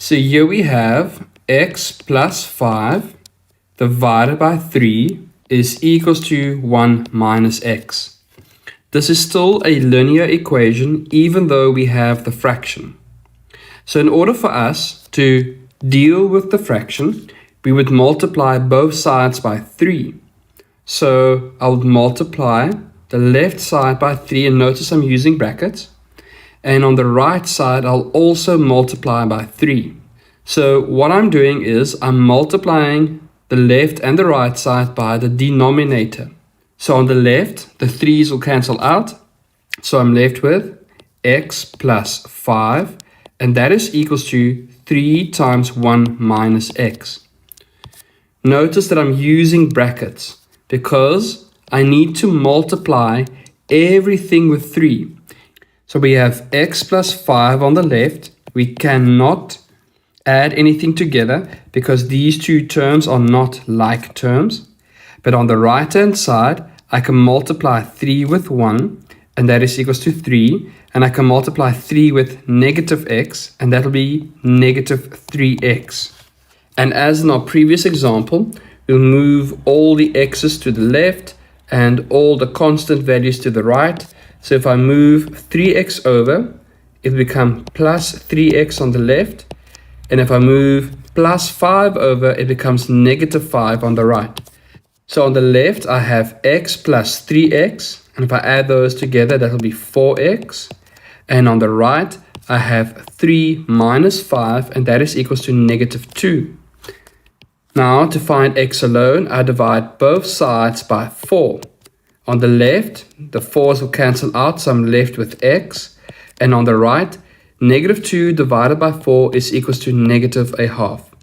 So here we have x plus 5 divided by 3 is equals to 1 minus x. This is still a linear equation even though we have the fraction. So in order for us to deal with the fraction, we would multiply both sides by 3. So I would multiply the left side by 3, and notice I'm using brackets. And on the right side, I'll also multiply by 3. So what I'm doing is I'm multiplying the left and the right side by the denominator. So on the left, the 3's will cancel out. So I'm left with x plus 5, and that is equals to 3 times 1 minus x. Notice that I'm using brackets because I need to multiply everything with 3. So we have x plus 5 on the left. We cannot add anything together because these two terms are not like terms. But on the right hand side, I can multiply 3 with 1, and that is equals to 3. And I can multiply 3 with negative x, and that will be negative 3x. And as in our previous example, we'll move all the x's to the left and all the constant values to the right. So if I move 3x over, it will become plus 3x on the left. And if I move plus 5 over, it becomes negative 5 on the right. So on the left, I have x plus 3x. And if I add those together, that will be 4x. And on the right, I have 3 minus 5, and that is equals to negative 2. Now, to find x alone, I divide both sides by 4. On the left, the 4's will cancel out, so I'm left with x. And on the right, negative 2 divided by 4 is equals to negative a half.